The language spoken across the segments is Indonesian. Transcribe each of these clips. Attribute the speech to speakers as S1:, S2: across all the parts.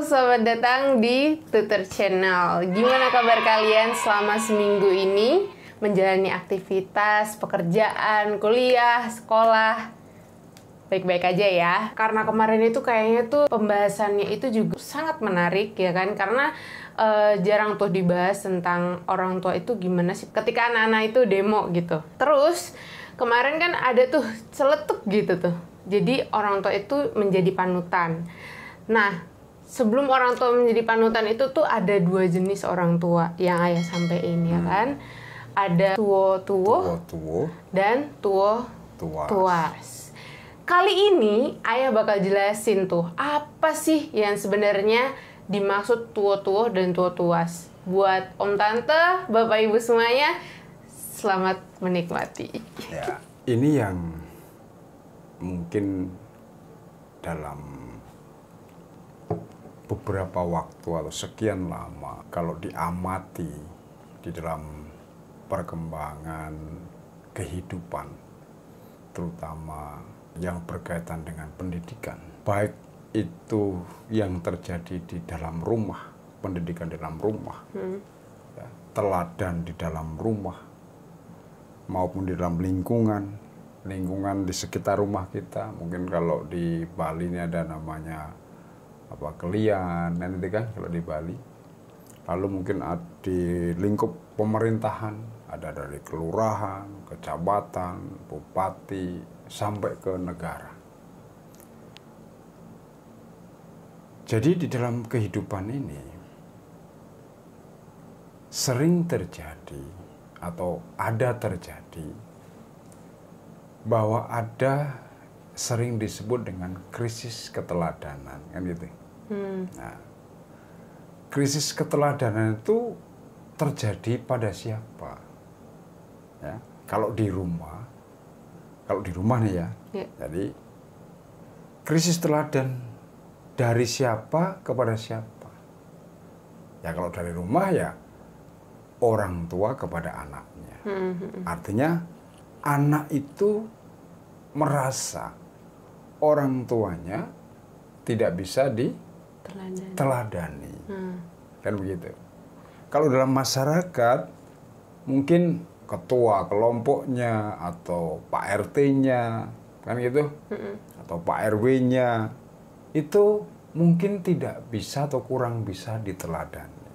S1: selamat datang di Tutor Channel. Gimana kabar kalian selama seminggu ini menjalani aktivitas, pekerjaan, kuliah, sekolah? Baik-baik aja ya. Karena kemarin itu kayaknya tuh pembahasannya itu juga sangat menarik ya kan. Karena jarang tuh dibahas tentang orang tua itu gimana sih ketika anak-anak itu demo gitu. Terus kemarin kan ada tuh celetuk gitu tuh. Jadi orang tua itu menjadi panutan. Nah, sebelum orang tua menjadi panutan itu tuh ada dua jenis orang tua yang ayah sampaikan ya kan. Ada tuo-tuo dan tuo-tuas. Kali ini ayah bakal jelasin tuh apa sih yang sebenarnya dimaksud tuo-tuo dan tuo-tuas. Buat om tante, bapak ibu semuanya, selamat menikmati.
S2: Ya, ini yang mungkin dalam beberapa waktu atau sekian lama kalau diamati di dalam perkembangan kehidupan, terutama yang berkaitan dengan pendidikan, baik itu yang terjadi di dalam rumah, pendidikan di dalam rumah, ya, teladan di dalam rumah, maupun di dalam lingkungan di sekitar rumah kita. Mungkin kalau di Bali ini ada namanya kelian, nanti kan kalau di Bali. Lalu mungkin di lingkup pemerintahan, ada dari kelurahan, kecamatan, bupati, sampai ke negara. Jadi di dalam kehidupan ini sering terjadi atau ada terjadi bahwa ada sering disebut dengan krisis keteladanan, kan gitu. Nah, krisis keteladanan itu terjadi pada siapa? Ya, kalau di rumah nih ya. Jadi krisis teladan dari siapa kepada siapa? Ya kalau dari rumah ya orang tua kepada anaknya. Artinya anak itu merasa orang tuanya tidak bisa diteladani. Kan begitu. Kalau dalam masyarakat mungkin ketua kelompoknya atau Pak RT-nya kan gitu, atau Pak RW-nya itu mungkin tidak bisa atau kurang bisa diteladani.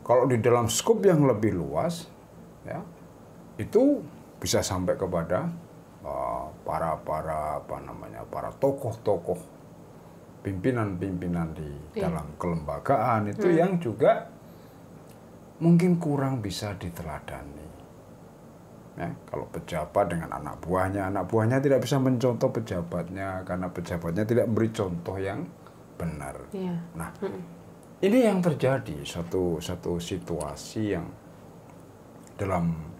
S2: Kalau di dalam skop yang lebih luas ya, itu bisa sampai kepada para tokoh-tokoh, pimpinan-pimpinan di dalam kelembagaan itu yang juga mungkin kurang bisa diteladani. Ya, kalau pejabat dengan anak buahnya tidak bisa mencontoh pejabatnya karena pejabatnya tidak memberi contoh yang benar. Nah, ini yang terjadi satu situasi yang dalam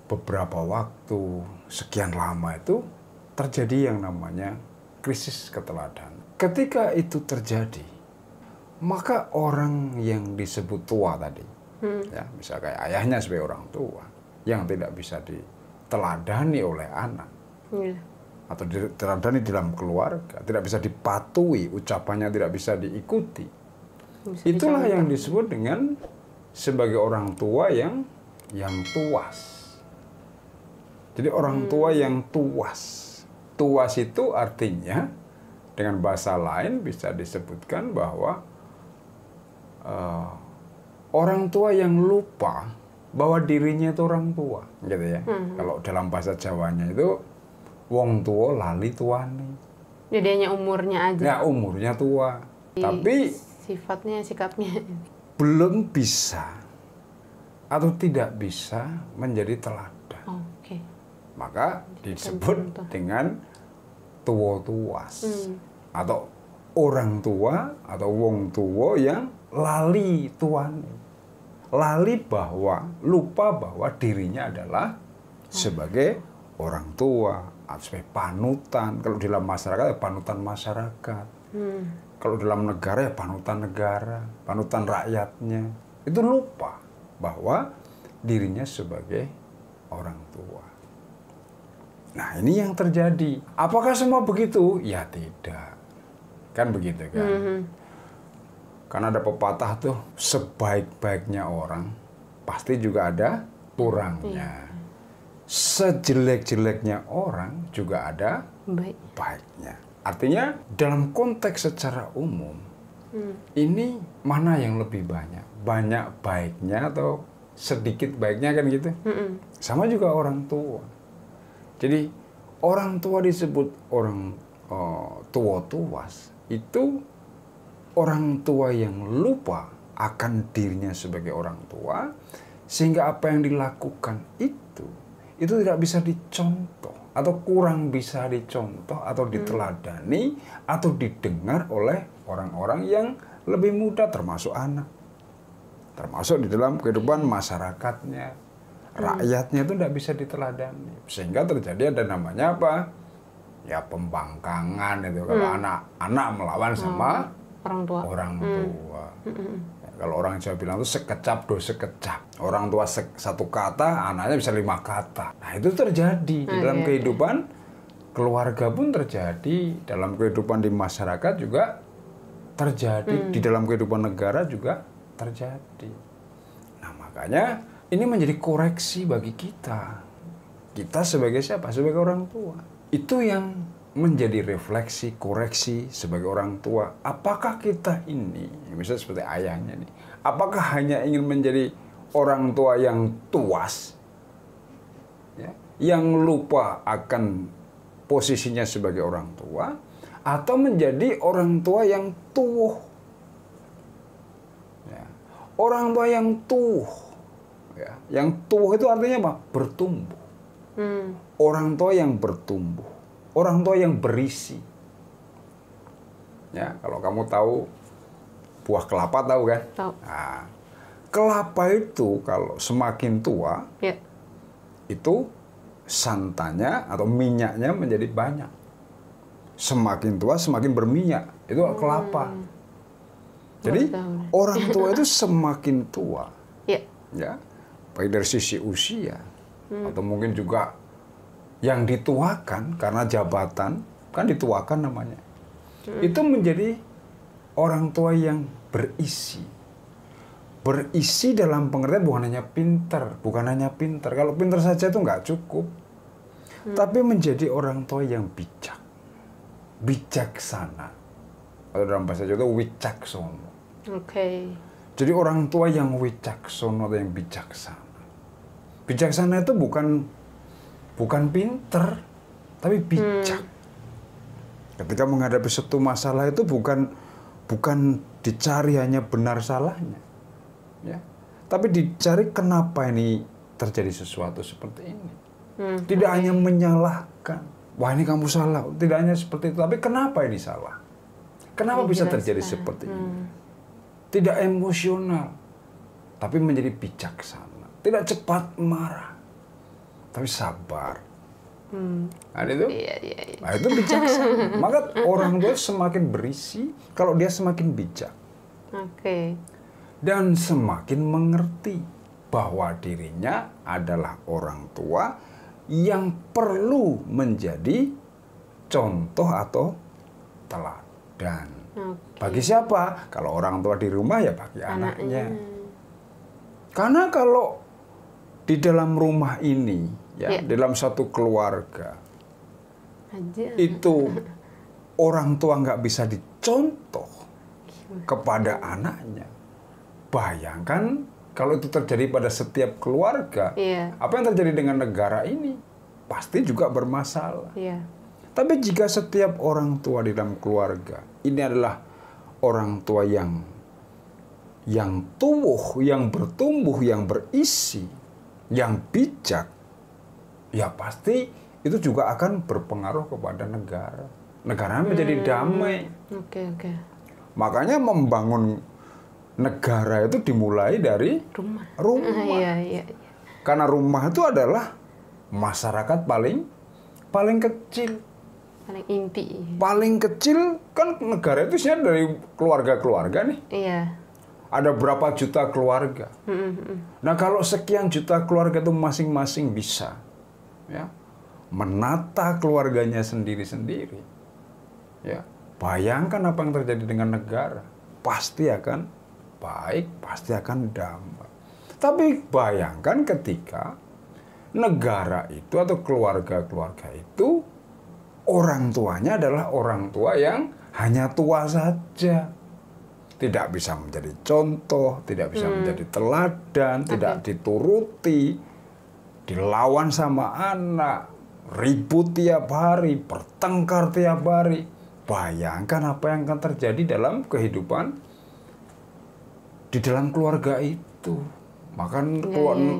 S2: beberapa waktu sekian lama itu terjadi yang namanya krisis keteladanan. Ketika itu terjadi, maka orang yang disebut tua tadi, ya, misalnya kayak ayahnya sebagai orang tua, yang tidak bisa diteladani oleh anak, atau diteladani dalam keluarga, tidak bisa dipatuhi, ucapannya tidak bisa diikuti. Itulah yang disebut dengan sebagai orang tua yang tuas. Jadi orang tua yang tuas. Tuas itu artinya dengan bahasa lain bisa disebutkan bahwa orang tua yang lupa bahwa dirinya itu orang tua, gitu ya. Kalau dalam bahasa Jawanya itu wong tua lali tuane.
S1: Jadi hanya umurnya aja.
S2: Ya, umurnya tua. Tapi
S1: sikapnya
S2: belum bisa atau tidak bisa menjadi teladan. Maka disebut dengan tuo-tuas. Atau orang tua atau wong tua yang lali tuane. Lali lupa bahwa dirinya adalah sebagai orang tua, sebagai panutan. Kalau dalam masyarakat ya panutan masyarakat. Kalau dalam negara ya panutan negara, panutan rakyatnya. Itu lupa bahwa dirinya sebagai orang tua. Nah, ini yang terjadi. Apakah semua begitu? Ya tidak. Kan begitu kan. Karena ada pepatah tuh, sebaik-baiknya orang pasti juga ada kurangnya. Sejelek-jeleknya orang juga ada baiknya. Artinya dalam konteks secara umum, ini mana yang lebih banyak? Banyak baiknya atau sedikit baiknya, kan gitu? Sama juga orang tua. Jadi orang tua disebut orang tua tuas, itu orang tua yang lupa akan dirinya sebagai orang tua, sehingga apa yang dilakukan itu tidak bisa dicontoh, atau kurang bisa dicontoh, atau diteladani, atau didengar oleh orang-orang yang lebih muda, termasuk anak. Termasuk di dalam kehidupan masyarakatnya, rakyatnya itu tidak bisa diteladani. Sehingga terjadi ada namanya apa? Ya pembangkangan itu, kalau anak melawan sama orang tua. Ya, kalau orang Jawa bilang itu sekecap do sekecap. Orang tua satu kata, anaknya bisa 5 kata. Nah itu terjadi di dalam kehidupan keluarga pun terjadi, dalam kehidupan di masyarakat juga terjadi, di dalam kehidupan negara juga terjadi. Nah makanya ini menjadi koreksi bagi kita. Kita sebagai siapa? Sebagai orang tua. Itu yang menjadi refleksi, koreksi sebagai orang tua. Apakah kita ini, misalnya seperti ayahnya nih, apakah hanya ingin menjadi orang tua yang tuas, ya, yang lupa akan posisinya sebagai orang tua, atau menjadi orang tua yang tuh? Ya. Orang tua yang tuh, ya. Yang tuh itu artinya apa? Bertumbuh. Orang tua yang bertumbuh. Orang tua yang berisi. Ya, kalau kamu tahu buah kelapa, tahu kan?
S1: Tahu.
S2: Nah, kelapa itu kalau semakin tua, itu santannya atau minyaknya menjadi banyak. Semakin tua semakin berminyak. Itu kelapa. Jadi orang tua itu semakin tua. Ya, baik dari sisi usia atau mungkin juga yang dituakan karena jabatan, kan dituakan namanya. Itu menjadi orang tua yang berisi. Berisi dalam pengertian bukan hanya pinter, bukan hanya pinter. Kalau pinter saja itu nggak cukup. Tapi menjadi orang tua yang bijak. Bijaksana. Atau dalam bahasa Jawa itu wicaksono. Jadi orang tua yang wicaksono atau yang bijaksana. Bijaksana itu bukan pinter, tapi bijak. Ketika menghadapi suatu masalah itu bukan dicari hanya benar salahnya, ya, tapi dicari kenapa ini terjadi sesuatu seperti ini. Tidak hanya menyalahkan, wah ini kamu salah. Tidak hanya seperti itu, tapi kenapa ini salah? Kenapa bisa terjadi seperti ini? Tidak emosional, tapi menjadi bijaksana. Tidak cepat marah, tapi sabar. Nah, itu, nah, itu bijaksana. Maka orang tua semakin berisi kalau dia semakin bijak. Dan semakin mengerti bahwa dirinya adalah orang tua yang perlu menjadi contoh atau teladan. Bagi siapa? Kalau orang tua di rumah ya bagi anaknya. Karena kalau di dalam rumah ini, ya, dalam satu keluarga, itu orang tua nggak bisa dicontoh kepada anaknya. Bayangkan kalau itu terjadi pada setiap keluarga, apa yang terjadi dengan negara ini? Pasti juga bermasalah. Tapi jika setiap orang tua di dalam keluarga ini adalah orang tua yang tumbuh, yang bertumbuh, yang berisi, yang bijak, ya pasti itu juga akan berpengaruh kepada negara. Negara menjadi damai. Makanya membangun negara itu dimulai dari rumah. Karena rumah itu adalah masyarakat paling kecil.
S1: Paling inti.
S2: Paling kecil kan negara itu isinya dari keluarga-keluarga nih. Ada berapa juta keluarga. Nah kalau sekian juta keluarga itu masing-masing bisa, ya, menata keluarganya sendiri-sendiri, ya, Bayangkan apa yang terjadi dengan negara. Pasti akan baik, pasti akan damai. Tapi bayangkan ketika negara itu atau keluarga-keluarga itu orang tuanya adalah orang tua yang hanya tua saja. Tidak bisa menjadi contoh, tidak bisa menjadi teladan, tidak dituruti, dilawan sama anak, ribut tiap hari, bertengkar tiap hari. Bayangkan apa yang akan terjadi dalam kehidupan di dalam keluarga itu. Bahkan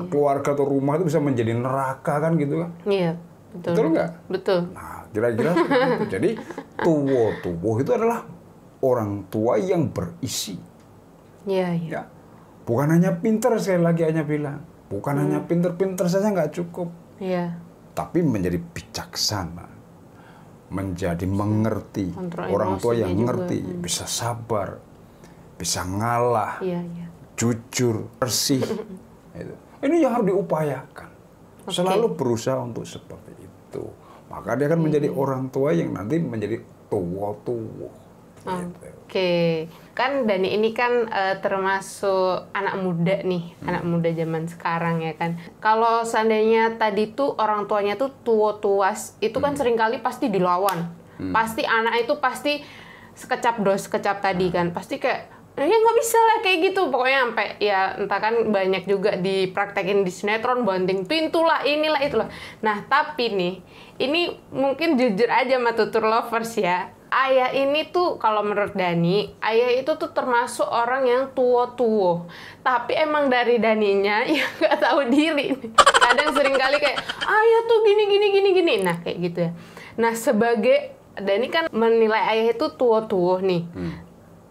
S2: keluarga atau rumah itu bisa menjadi neraka kan gitu kan?
S1: Iya, betul.
S2: Betul nggak?
S1: Betul.
S2: Nah, kira-kira seperti itu. Jadi tuwo itu adalah orang tua yang berisi.
S1: Iya, iya.
S2: Ya. Bukan hanya pinter, sekali lagi hanya bilang. Bukan hanya pinter-pinter saja nggak cukup.
S1: Iya.
S2: Tapi menjadi bijaksana. Menjadi mengerti.
S1: Kontrol
S2: Orang tua yang
S1: emosinya
S2: ngerti.
S1: juga.
S2: Bisa sabar. Bisa ngalah.
S1: Iya, iya.
S2: Jujur. Bersih. Itu. Ini yang harus diupayakan. Selalu berusaha untuk seperti itu. Maka dia akan menjadi orang tua yang nanti menjadi tua-tua.
S1: Oke, kan Dani ini kan termasuk anak muda nih, anak muda zaman sekarang ya kan. Kalau seandainya tadi tuh orang tuanya tuh tua-tuas, itu kan seringkali pasti dilawan. Pasti anak itu pasti sekecap dos, sekecap tadi kan. Pasti kayak, ya nggak bisa lah kayak gitu. Pokoknya sampai ya entah kan banyak juga dipraktekin di sinetron, banting pintu lah, inilah itulah. Nah tapi nih, ini mungkin jujur aja sama Tutur Lovers ya. Ayah ini tuh kalau menurut Dani, ayah itu tuh termasuk orang yang tua-tua. Tapi emang dari Daninya ya nggak tahu diri. Kadang sering kali kayak, ayah tuh gini. Nah kayak gitu ya. Nah sebagai, Dani kan menilai ayah itu tua-tua nih.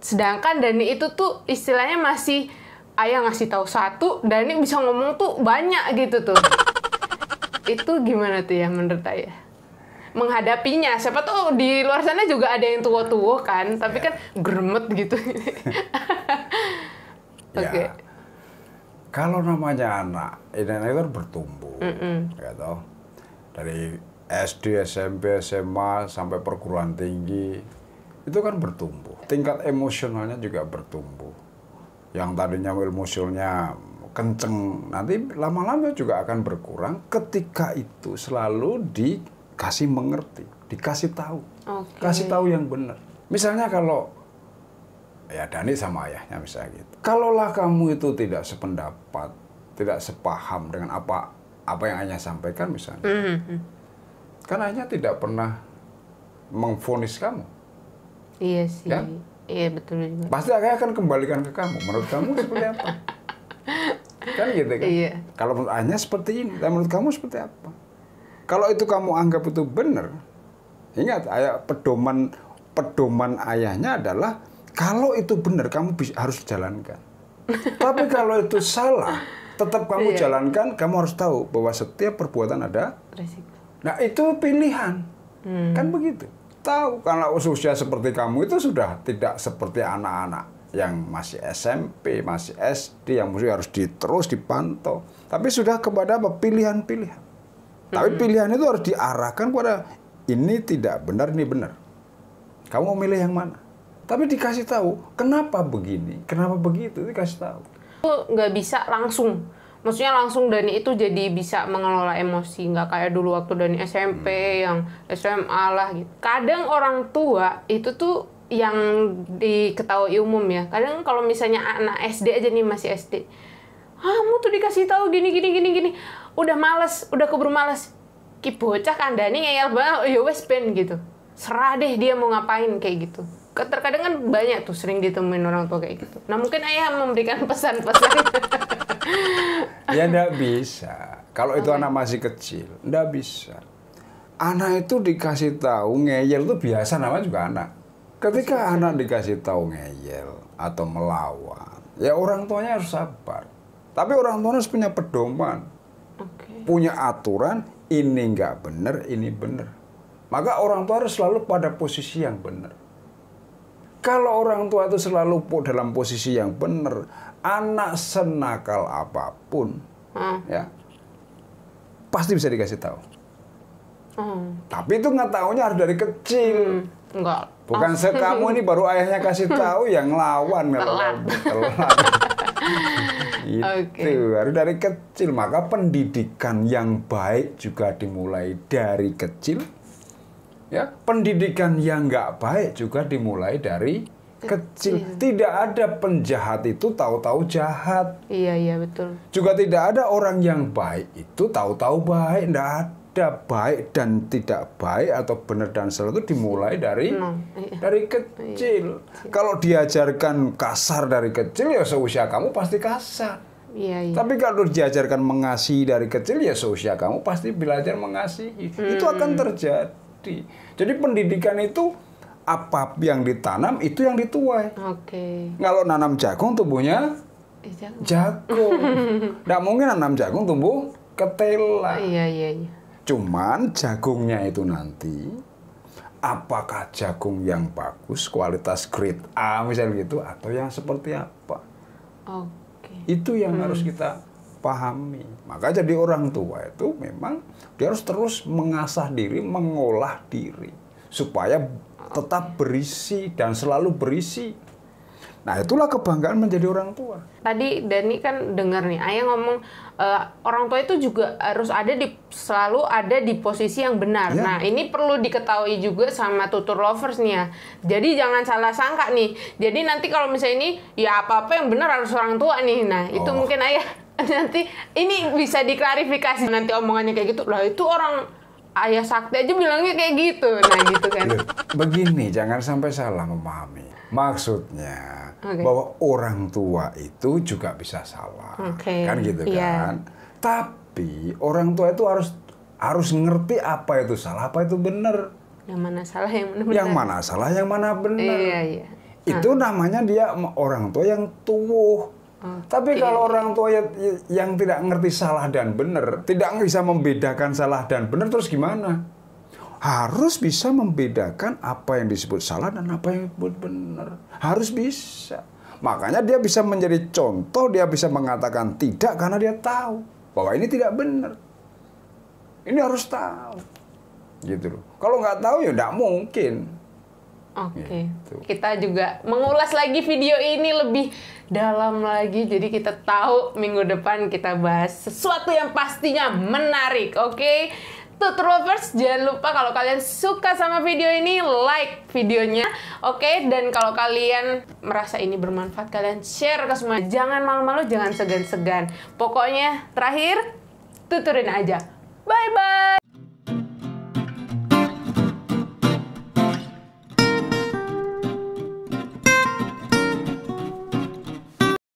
S1: Sedangkan Dani itu tuh istilahnya masih, ayah ngasih tahu satu, Dani bisa ngomong tuh banyak gitu tuh. Itu gimana tuh ya menurut ayah? Menghadapinya, siapa tahu di luar sana juga ada yang tua-tua kan, tapi kan gremet gitu. Oke.
S2: Ya, kalau namanya anak, ini kan bertumbuh, gitu. Dari SD, SMP, SMA sampai perguruan tinggi, itu kan bertumbuh. Tingkat emosionalnya juga bertumbuh. Yang tadinya emosionalnya kenceng, nanti lama-lama juga akan berkurang ketika itu selalu dikasih mengerti, dikasih tahu, kasih tahu yang benar. Misalnya kalau ya Dani sama ayahnya misalnya gitu. Kalaulah kamu itu tidak sependapat, tidak sepaham dengan apa yang ayahnya sampaikan misalnya, kan ayahnya tidak pernah memvonis kamu.
S1: Iya sih,
S2: ya?
S1: Iya betul juga.
S2: Pasti ayah akan kembalikan ke kamu. Menurut kamu seperti apa? Kan gitu kan?
S1: Iya.
S2: Kalau menurut ayahnya seperti ini, dan menurut kamu seperti apa? Kalau itu kamu anggap itu benar, ingat ayah pedoman ayahnya adalah kalau itu benar kamu harus jalankan. Tapi kalau itu salah, tetap kamu jalankan. Kamu harus tahu bahwa setiap perbuatan ada
S1: resiko.
S2: Nah itu pilihan, kan begitu. Tahu kalau usia seperti kamu itu sudah tidak seperti anak-anak yang masih SMP, masih SD, yang mesti harus terus dipantau. Tapi sudah kepada apa? Pilihan-pilihan. Tapi pilihan itu harus diarahkan pada ini tidak benar, ini benar. Kamu mau milih yang mana? Tapi dikasih tahu, kenapa begini, kenapa begitu, dikasih tahu.
S1: Itu nggak bisa langsung. Maksudnya langsung Dani itu jadi bisa mengelola emosi. Nggak kayak dulu waktu Dani SMP, yang SMA lah gitu. Kadang orang tua itu tuh yang diketahui umum ya. Kadang kalau misalnya anak SD aja nih, masih SD. Kamu tuh dikasih tahu gini. Udah males, udah keburu males. Ki bocah kandani ngeyel banget, ya wes ben gitu. Serah deh dia mau ngapain kayak gitu. Terkadang kan banyak tuh sering ditemuin orang tua kayak gitu. Nah mungkin ayah memberikan pesan-pesan.
S2: Ya enggak bisa. Kalau itu anak masih kecil, enggak bisa. Anak itu dikasih tahu ngeyel itu biasa, namanya juga anak. Ketika anak dikasih tahu ngeyel atau melawan, ya orang tuanya harus sabar. Tapi orang tuanya harus punya pedoman. Punya aturan, ini nggak benar, ini benar. Maka orang tua harus selalu pada posisi yang benar. Kalau orang tua itu selalu dalam posisi yang benar, anak senakal apapun, ya pasti bisa dikasih tahu. Tapi itu nggak taunya harus dari kecil.
S1: Enggak.
S2: Bukan kamu ini baru ayahnya kasih tahu yang ngelawan
S1: Telat.
S2: Telat.
S1: Oke.
S2: Itu harus dari kecil. Maka pendidikan yang baik juga dimulai dari kecil. Ya, pendidikan yang nggak baik juga dimulai dari kecil. Tidak ada penjahat itu tahu-tahu jahat.
S1: Iya betul.
S2: Juga tidak ada orang yang baik itu tahu-tahu baik. Tidak ada baik dan tidak baik atau benar dan salah itu dimulai dari kecil. Kalau diajarkan kasar dari kecil ya seusia kamu pasti kasar.
S1: Iya.
S2: Tapi kalau diajarkan mengasihi dari kecil ya seusia kamu pasti belajar mengasihi. Itu akan terjadi. Jadi pendidikan itu apa yang ditanam itu yang dituai.
S1: Oke.
S2: Kalau nanam jagung tumbuhnya jagung. Nggak mungkin nanam jagung tumbuh ketela.
S1: Iya.
S2: Cuman jagungnya itu nanti apakah jagung yang bagus, kualitas grade A misalnya gitu, atau yang seperti apa?
S1: Oke.
S2: Itu yang harus kita pahami. Maka jadi orang tua itu memang dia harus terus mengasah diri, mengolah diri supaya tetap berisi dan selalu berisi. Nah, itulah kebanggaan menjadi orang tua.
S1: Tadi Dani kan dengar nih, Ayah ngomong orang tua itu juga harus selalu ada di posisi yang benar.
S2: Ya.
S1: Nah, ini perlu diketahui juga sama tutur lovers nih ya. Jadi jangan salah sangka nih. Jadi nanti kalau misalnya ini ya apa-apa yang benar harus orang tua nih. Nah, itu mungkin Ayah nanti ini bisa diklarifikasi nanti omongannya kayak gitu. Lah itu orang Ayah Sakti aja bilangnya kayak gitu. Nah, gitu kan.
S2: Begini, jangan sampai salah memahami. Maksudnya bahwa orang tua itu juga bisa salah, kan gitu kan. Tapi orang tua itu harus ngerti apa itu salah, apa itu benar.
S1: Yang mana salah, yang mana benar.
S2: Yang mana salah, yang mana benar.
S1: Iya.
S2: Itu namanya dia orang tua yang tuwuh. Tapi kalau orang tua yang tidak ngerti salah dan benar, tidak bisa membedakan salah dan benar, terus gimana? Harus bisa membedakan apa yang disebut salah dan apa yang disebut benar. Harus bisa. Makanya dia bisa menjadi contoh, dia bisa mengatakan tidak karena dia tahu bahwa ini tidak benar. Ini harus tahu. Gitu loh. Kalau nggak tahu ya nggak mungkin.
S1: Oke.
S2: Gitu.
S1: Kita juga mengulas lagi video ini lebih dalam lagi. Jadi kita tahu minggu depan kita bahas sesuatu yang pastinya menarik. Oke. Tutur lovers, jangan lupa kalau kalian suka sama video ini, like videonya, oke? Dan kalau kalian merasa ini bermanfaat, kalian share ke semua. Jangan malu-malu, jangan segan-segan. Pokoknya terakhir, tuturin aja. Bye-bye!